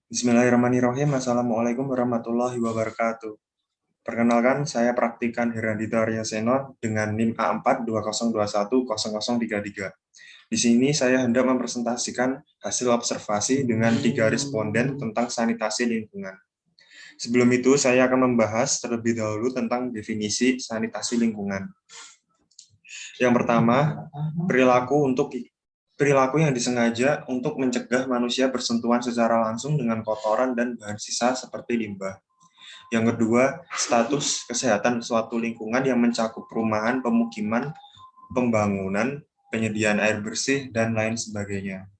Bismillahirrahmanirrahim. Assalamualaikum warahmatullahi wabarakatuh. Perkenalkan, saya Praktikan Herandita Arya Seno dengan NIM A420210033. Di sini saya hendak mempresentasikan hasil observasi dengan 3 responden tentang sanitasi lingkungan. Sebelum itu, saya akan membahas terlebih dahulu tentang definisi sanitasi lingkungan. Yang pertama, perilaku yang disengaja untuk mencegah manusia bersentuhan secara langsung dengan kotoran dan bahan sisa seperti limbah. Yang kedua, status kesehatan suatu lingkungan yang mencakup perumahan, pemukiman, pembangunan, penyediaan air bersih, dan lain sebagainya.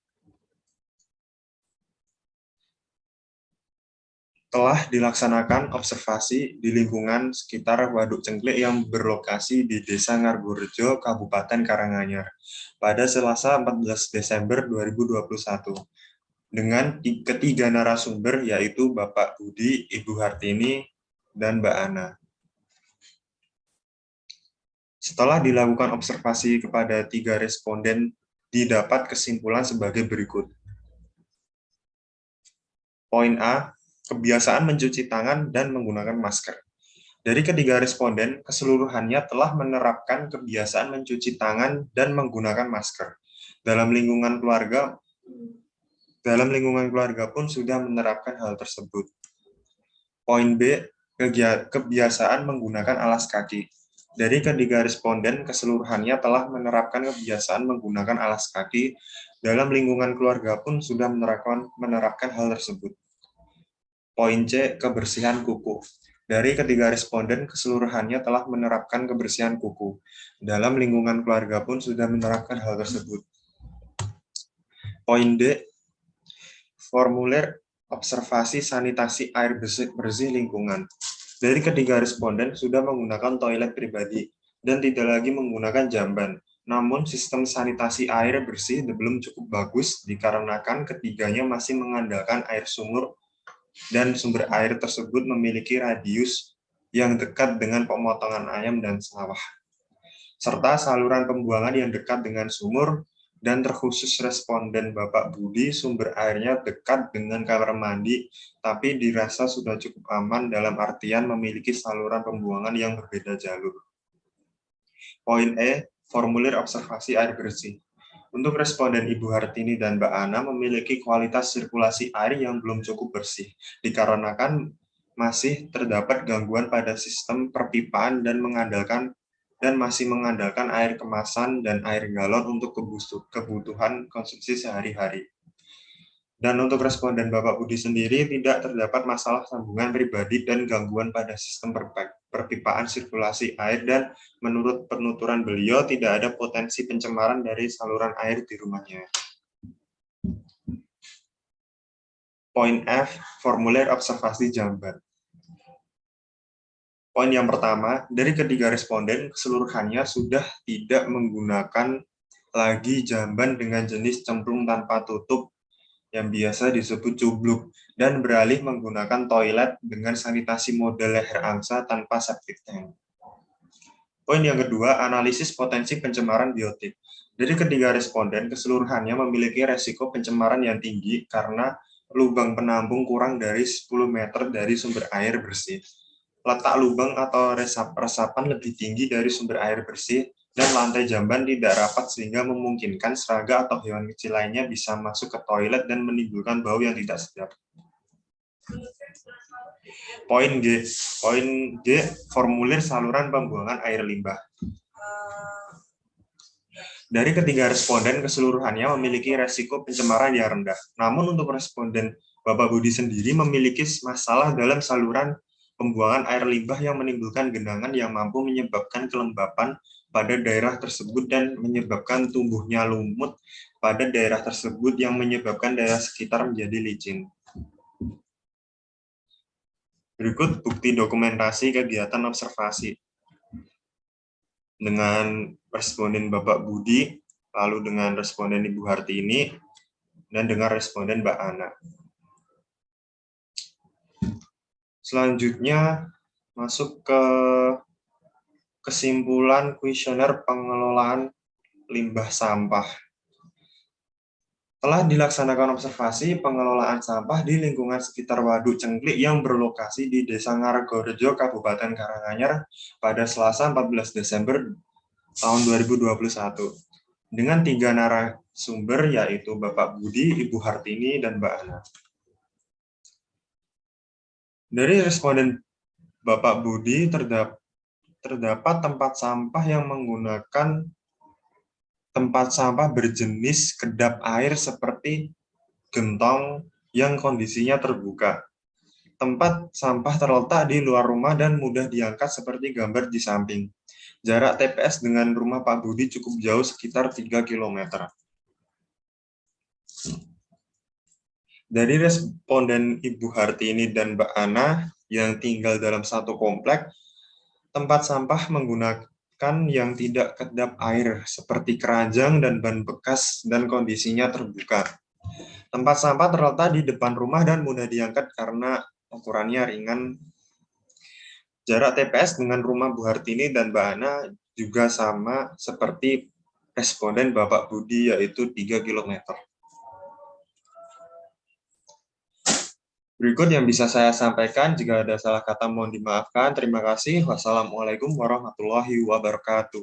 Telah dilaksanakan observasi di lingkungan sekitar Waduk Cengklik yang berlokasi di Desa Ngargorejo, Kabupaten Karanganyar, pada Selasa 14 Desember 2021. Dengan ketiga narasumber, yaitu Bapak Budi, Ibu Hartini, dan Mbak Ana. Setelah dilakukan observasi kepada 3 responden, didapat kesimpulan sebagai berikut. Poin A, kebiasaan mencuci tangan dan menggunakan masker. Dari ketiga responden, keseluruhannya telah menerapkan kebiasaan mencuci tangan dan menggunakan masker. Dalam lingkungan keluarga pun sudah menerapkan hal tersebut. Poin B, kebiasaan menggunakan alas kaki. Dari ketiga responden, keseluruhannya telah menerapkan kebiasaan menggunakan alas kaki. Dalam lingkungan keluarga pun sudah menerapkan hal tersebut. Poin C, kebersihan kuku. Dari ketiga responden, keseluruhannya telah menerapkan kebersihan kuku. Dalam lingkungan keluarga pun sudah menerapkan hal tersebut. Poin D, formulir observasi sanitasi air bersih lingkungan. Dari ketiga responden sudah menggunakan toilet pribadi dan tidak lagi menggunakan jamban. Namun sistem sanitasi air bersih belum cukup bagus dikarenakan ketiganya masih mengandalkan air sumur dan sumber air tersebut memiliki radius yang dekat dengan pemotongan ayam dan sawah, serta saluran pembuangan yang dekat dengan sumur, dan terkhusus responden Bapak Budi, sumber airnya dekat dengan kamar mandi, tapi dirasa sudah cukup aman dalam artian memiliki saluran pembuangan yang berbeda jalur. Poin E, formulir observasi air bersih. Untuk responden Ibu Hartini dan Mbak Ana memiliki kualitas sirkulasi air yang belum cukup bersih, dikarenakan masih terdapat gangguan pada sistem perpipaan dan masih mengandalkan air kemasan dan air galon untuk kebutuhan konsumsi sehari-hari. Dan untuk responden Bapak Budi sendiri tidak terdapat masalah sambungan pribadi dan gangguan pada sistem perpipaan sirkulasi air, dan menurut penuturan beliau tidak ada potensi pencemaran dari saluran air di rumahnya. Poin F, formulir observasi jamban. Poin yang pertama, dari ketiga responden, keseluruhannya sudah tidak menggunakan lagi jamban dengan jenis cemplung tanpa tutup yang biasa disebut cubluk, dan beralih menggunakan toilet dengan sanitasi model leher angsa tanpa septic tank. Poin yang kedua, analisis potensi pencemaran biotik. Dari ketiga responden, keseluruhannya memiliki resiko pencemaran yang tinggi karena lubang penampung kurang dari 10 meter dari sumber air bersih. Letak lubang atau resapan lebih tinggi dari sumber air bersih, dan lantai jamban tidak rapat sehingga memungkinkan serangga atau hewan kecil lainnya bisa masuk ke toilet dan menimbulkan bau yang tidak sedap. Poin G, formulir saluran pembuangan air limbah. Dari ketiga responden, keseluruhannya memiliki resiko pencemaran yang rendah. Namun untuk responden Bapak Budi sendiri memiliki masalah dalam saluran pembuangan air limbah yang menimbulkan genangan yang mampu menyebabkan kelembapan pada daerah tersebut dan menyebabkan tumbuhnya lumut pada daerah tersebut yang menyebabkan daerah sekitar menjadi licin. Berikut bukti dokumentasi kegiatan observasi dengan responden Bapak Budi, lalu dengan responden Ibu Hartini, dan dengan responden Mbak Ana. Selanjutnya masuk ke kesimpulan kuesioner pengelolaan limbah sampah. Telah dilaksanakan observasi pengelolaan sampah di lingkungan sekitar Waduk Cengklik yang berlokasi di Desa Ngargorejo, Kabupaten Karanganyar pada Selasa 14 Desember tahun 2021 dengan 3 narasumber yaitu Bapak Budi, Ibu Hartini, dan Mbak Ana. Dari responden Bapak Budi terdapat tempat sampah yang menggunakan tempat sampah berjenis kedap air seperti gentong yang kondisinya terbuka. Tempat sampah terletak di luar rumah dan mudah diangkat seperti gambar di samping. Jarak TPS dengan rumah Pak Budi cukup jauh, sekitar 3 km. Dari responden Ibu Hartini dan Mbak Ana yang tinggal dalam satu komplek, tempat sampah menggunakan yang tidak kedap air seperti keranjang dan ban bekas dan kondisinya terbuka. Tempat sampah terletak di depan rumah dan mudah diangkat karena ukurannya ringan. Jarak TPS dengan rumah Bu Hartini dan Mbak Ana juga sama seperti responden Bapak Budi, yaitu 3 km. Berikut yang bisa saya sampaikan, jika ada salah kata mohon dimaafkan. Terima kasih. Wassalamualaikum warahmatullahi wabarakatuh.